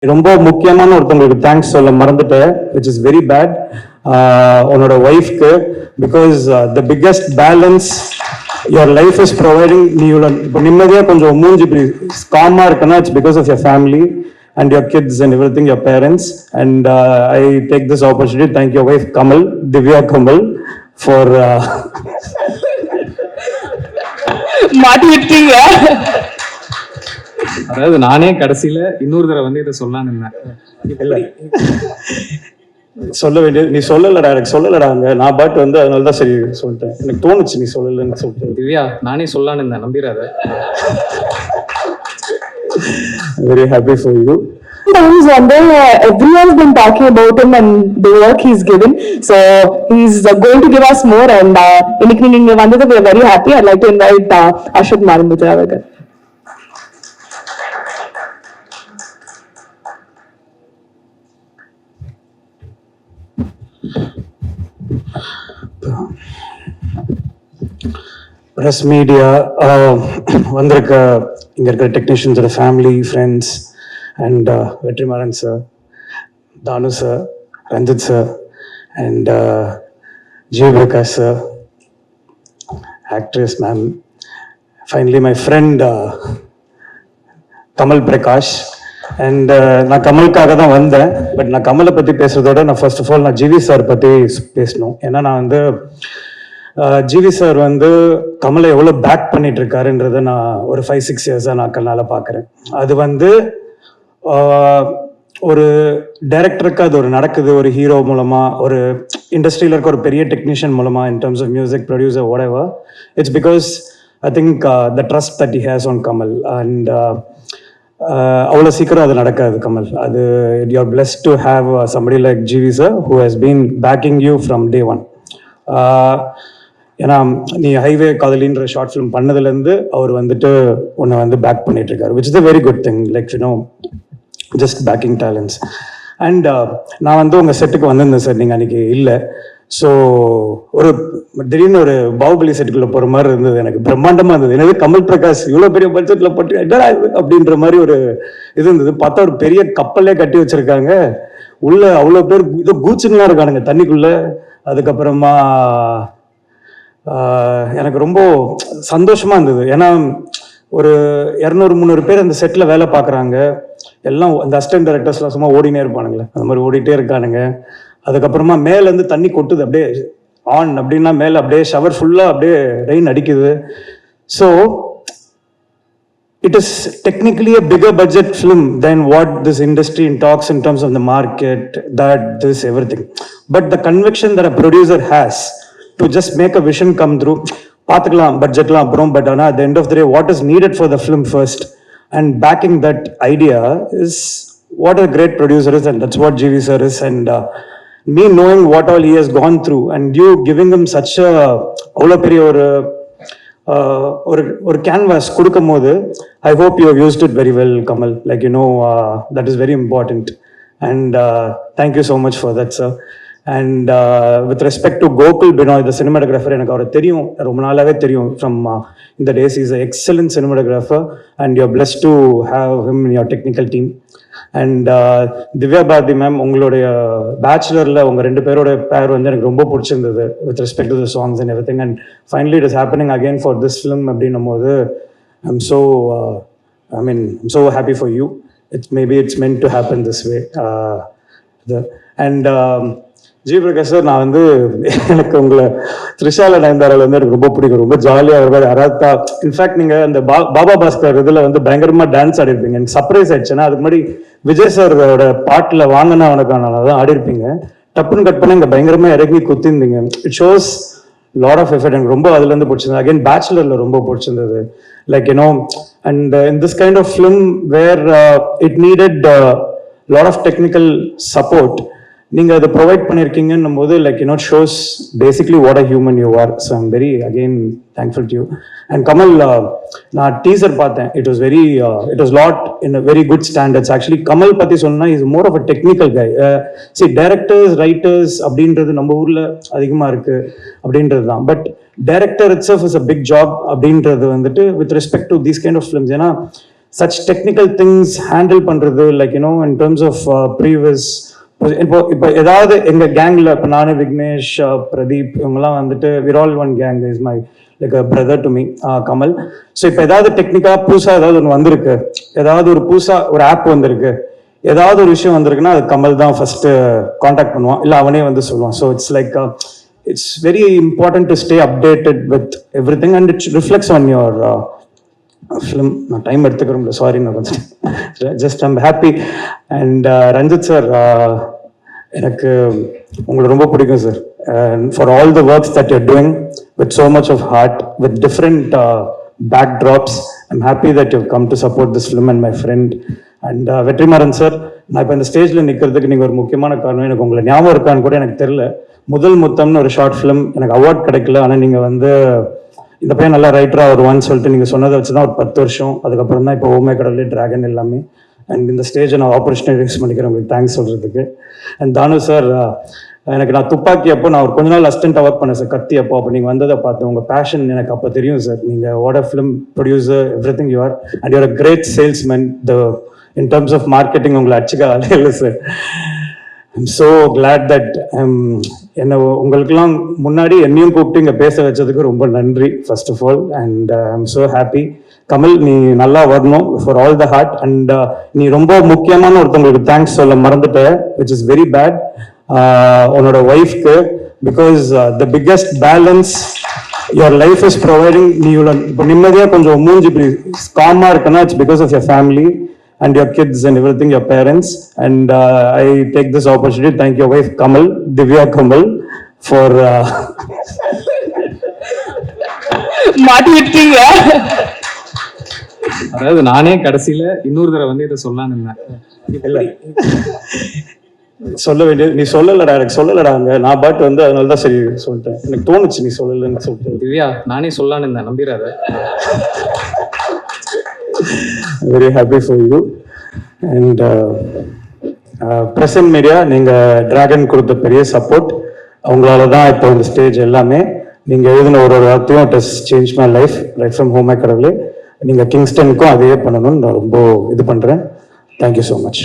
ரொம்ப முக்கியமான ஒருத்தவங்களுக்கு தேங்க்ஸ் சொல்ல மறந்துட்டேன், விச் இஸ் வெரி பேட். உன்னோட ஒய்ஃப்க்கு, because the biggest balance your life is providing. நீ இப்போ நிம்மதியாக கொஞ்சம் மூஞ்சி இப்படி காமாக இருக்குன்னா it's because of your family and your kids and everything, your parents. And I take this opportunity to thank your wife Kamal, Divya Kamal, for மாட்டிட்டீங்க. அதாவது நானே கடைசியில இன்னொரு தடவை வந்து இதை சொல்லலான்னு இருந்தேன். சொல்ல வேண்டியது நீ சொல்லலடா, எனக்கு சொல்லலடா. அங்க நான் பாட்டு வந்து அதனால தான் சரி சொல்லிட்டேன். எனக்கு தோணுச்சு நீ சொல்லலன்னு சொல்லிட்டேன். திவ்யா, நானே சொல்லலான்னு இருந்தேன், நம்பிராத. Very happy for you. Sometimes one day everyone's been talking about him and the work he's given, so he's going to give us more. And இன்னைக்கு நீங்க வந்தது we are very happy. I'd like to invite Ashok Malamudra அவர்கள். Press media வந்திருக்க இங்க இருக்கிற டெக்னீஷியன்ஸோட family, friends and Vetrimaaran sir, Thanu sir, Ranjith sir and GV Prakash sir, actress ma'am, finally my friend Kamal Prakash. And நான் கமலுக்காக தான் வந்தேன். பட் நான் கமலை பற்றி பேசுறதோட நான் ஃபர்ஸ்ட் ஆஃப் ஆல் நான் ஜிவி சார் பற்றி பேசணும். ஏன்னா நான் வந்து ஜிவி சார் வந்து கமலை எவ்வளோ பேக் பண்ணிட்டு இருக்காருன்றதை நான் ஒரு 5-6 இயர்ஸாக நான் கண்ணால் பார்க்குறேன். அது வந்து ஒரு டைரக்டருக்கு அது ஒரு நடக்குது, ஒரு ஹீரோ மூலமாக, ஒரு இண்டஸ்ட்ரியில் இருக்க ஒரு பெரிய டெக்னீஷியன் மூலமாக, in terms of music producer whatever, it's because I think the trust that he has on Kamal. And அவ்வளோ சீக்கிரம் அது நடக்காது கமல். அது you are blessed to have somebody like GV sir who has been backing you from day one. ஏன்னா நீ highway காதலின்ற short film பண்ணதுலேருந்து அவர் வந்துட்டு உன்னை வந்து பேக் பண்ணிட்டு இருக்காரு, which is a very good thing. Like you know, just backing talents. And நான் வந்து உங்கள் செட்டுக்கு வந்திருந்தேன் சார், நீங்கள் அன்றைக்கி இல்லை. ஸோ ஒரு திடீர்னு ஒரு பாகுபலி செட்டுக்குள்ளே போகிற மாதிரி இருந்தது. எனக்கு பிரம்மாண்டமாக இருந்தது. எனவே கமல் பிரகாஷ் இவ்வளோ பெரிய பட்ஜெட்டில் போட்டு என்னடா அப்படின்ற மாதிரி ஒரு இது இருந்தது. பார்த்தா ஒரு பெரிய கப்பலே கட்டி வச்சுருக்காங்க. உள்ள அவ்வளோ பேர் இதோ கூச்சுன்னா இருக்கானுங்க தண்ணிக்குள்ளே. அதுக்கப்புறமா எனக்கு ரொம்ப சந்தோஷமாக இருந்தது. ஏன்னா ஒரு 200-300 பேர் அந்த செட்டில் வேலை பார்க்குறாங்க. எல்லாம் அந்த அசிஸ்டன்ட் டைரக்டர்ஸ்லாம் சும்மா ஓடினே இருப்பானுங்களே, அந்த மாதிரி ஓடிட்டே இருக்கானுங்க. அதுக்கப்புறமா மேலேருந்து தண்ணி கொட்டுது அப்படியே ஆன் அப்படின்னா, மேலே அப்படியே ஷவர் ஃபுல்லாக அப்படியே ரெயின் அடிக்குது. So it is technically a bigger budget film than what this industry talks in terms of the market, that this everything. But the conviction that a producer has to just make a vision come through, paathukalam budget la aprom, but ana at the end of the day what is needed for the film first, and backing that idea is what a great producer is, and that's what GV sir is. And me knowing what all he has gone through and you giving him such a avlo periya ஒரு canvas கொடுக்கும் போது, I hope you have used it very well Kamal. Like you know, that is very important. And thank you so much for that sir. And with respect to Gokul Binoy, the cinematographer, எனக்கு அவரை தெரியும், ரொம்ப நாளாகவே தெரியும். From இந்த days is a excellent cinematographer and you are blessed to have him in your technical team. And Divya Bharathi ma'am, உங்களுடைய பேச்சுலரில் உங்கள் 2 பேரோட பேர் வந்து எனக்கு ரொம்ப பிடிச்சிருந்தது, with respect to the songs and every thing. And finally it is happening again for this film அப்படின்னும் போது I'm so happy for you. Maybe it's meant to happen this way. And GV Prakash sir, நான் வந்து எனக்கு உங்களை த்ரிஷால நயன்தாரால வந்து எனக்கு ரொம்ப பிடிக்கும். ரொம்ப ஜாலியாக இருப்பாரு, அராத்தா. இன்ஃபேக்ட் நீங்கள் அந்த பாபா பாஸ்கர் இதில் வந்து பயங்கரமாக டான்ஸ் ஆடிருப்பீங்க. எனக்கு சர்ப்ரைஸ் ஆயிடுச்சுன்னா, அதுக்கு முன்னாடி விஜய் சாரோட பாட்டில் வாங்கினா உனக்கான தான் ஆடிருப்பீங்க. டப்புன்னு கட் பண்ணி இங்கே பயங்கரமாக இறங்கி குத்திருந்தீங்க. It shows lot of effort. எனக்கு ரொம்ப அதுலேருந்து பிடிச்சிருந்தது. அகைன் பேச்சுலரில் ரொம்ப பிடிச்சிருந்தது. Like you know, and in this kind of film where it needed lot of technical support, நீங்கள் அதை ப்ரொவைட் பண்ணியிருக்கீங்கன்னும் போது, like you know, shows basically what a human you are. So I'm very again thankful to you. And Kamal, நான் teaser பார்த்தேன். It was lot in a very good standards. Actually Kamal பற்றி சொன்னால் is more of a technical guy. Directors, writers அப்படின்றது நம்ம ஊரில் அதிகமாக இருக்குது அப்படின்றது தான். But director itself is a big job அப்படின்றது வந்துட்டு with respect to these kind of films. ஏன்னா such technical things handle பண்றது like you know in terms of previous இப்போ ஏதாவது எங்க கேங்ல இப்போ நானே விக்னேஷ் பிரதீப் இவங்கெல்லாம் வந்துட்டு we're all one gang is my like a brother to me Kamal. So இப்போ ஏதாவது டெக்னிக்கா புதுசா ஏதாவது ஒன்று வந்திருக்கு, ஏதாவது ஒரு புதுசா ஒரு ஆப் வந்திருக்கு, ஏதாவது ஒரு விஷயம் வந்திருக்குன்னா அது கமல் தான் ஃபர்ஸ்ட் காண்டாக்ட் பண்ணுவான், இல்லை அவனே வந்து சொல்லுவான். So it's like it's very important to stay updated with everything and it reflects on your film. நான் டைம் எடுத்துக்கிறோம்ல, சாரி, நான் கொஞ்சம் just I'm happy. And Ranjith sir, எனக்கு உங்களை ரொம்ப பிடிக்கும் sir. For all the works that you're doing with so much of heart with different backdrops, I'm happy that you come to support this film and my friend. And Vetrimaaran sir, நான் இப்போ இந்த ஸ்டேஜில் நிற்கிறதுக்கு நீங்கள் ஒரு முக்கியமான காரணம். எனக்கு உங்களை ஞாபகம் இருக்கான்னு கூட எனக்கு தெரியல. முதல் முத்தம்னு ஒரு ஷார்ட் ஃபிலிம், எனக்கு அவார்ட் கிடைக்கல, ஆனால் நீங்கள் வந்து இந்த பையன் நல்லா ரைட்டராக வருவான்னு சொல்லிட்டு நீங்கள் சொன்னதை வச்சு தான் ஒரு 10 வருஷம். அதுக்கப்புறம் தான் இப்போ ஓமே கடவுளே டிராகன் எல்லாமே. அண்ட் இந்த ஸ்டேஜை நான் ஆப்பர்ச்சுனிட்டி யூஸ் பண்ணிக்கிறேன் உங்களுக்கு தேங்க்ஸ் சொல்கிறதுக்கு. அண்ட் தானு சார், எனக்கு நான் துப்பாக்கி அப்போ நான் ஒரு கொஞ்ச நாள் அசிஸ்டண்ட்டாக ஒர்க் பண்ணேன் சார், கத்தி அப்போ நீங்கள் வந்ததை பார்த்தேன். உங்கள் பேஷன் எனக்கு அப்போ தெரியும் சார். நீங்கள் what a film producer, everything you are, and you're a great salesman. In terms of marketing உங்களை அடிச்சுக்க ஆளே இல்லை sir. I'm so glad that என்னை உங்களுக்கெல்லாம் முன்னாடி என்னையும் கூப்பிட்டு இங்கே பேச வச்சதுக்கு ரொம்ப நன்றி first of all. And I'm so happy. Kamal, நீ நல்லா வரணும் ஃபார் ஆல் த ஹார்ட். அண்ட் நீ ரொம்ப முக்கியமான ஒருத்தவங்களுக்கு தேங்க்ஸ் சொல்ல மறந்துட்ட, விச் இஸ் வெரி பேட், உன்னோட ஒய்ஃப்க்கு. Because the biggest balance your life is providing. நீ இவ்வளோ இப்போ நிம்மதியாக கொஞ்சம் மூஞ்சி இப்படி காமாக இருக்குன்னா it's because of your family and your kids and everything, your parents. And I take this opportunity to thank your wife Kamal, Divya Kamal, for மாட்டி விட்டீங்க. அதாவது நானே கடைசியில இன்னொரு தடவை வந்து இதை சொல்லலான்னு இருந்தேன். இல்லை சொல்ல வேண்டியது நீ சொல்லலடா, எனக்கு சொல்லலடா. அங்கே நான் பாட்டு வந்து அதனால தான் சரி சொல்லிட்டேன். எனக்கு தோணுச்சு நீ சொல்லலன்னு சொல்லிட்டு. திவ்யா, நானே சொல்லலான்னு இருந்தேன், நம்பிடாத. Very happy for you. And present media, நீங்கள் டிராகன் கொடுத்த பெரிய சப்போர்ட், அவங்களால தான் இப்போ இந்த ஸ்டேஜ் எல்லாமே. நீங்கள் எழுதின ஒரு வார்த்தையும் it has change my life right from home கடவுளே. நீங்கள் கிங்ஸ்டனுக்கும் அதே பண்ணணும்னு நான் ரொம்ப இது பண்ணுறேன். Thank you so much.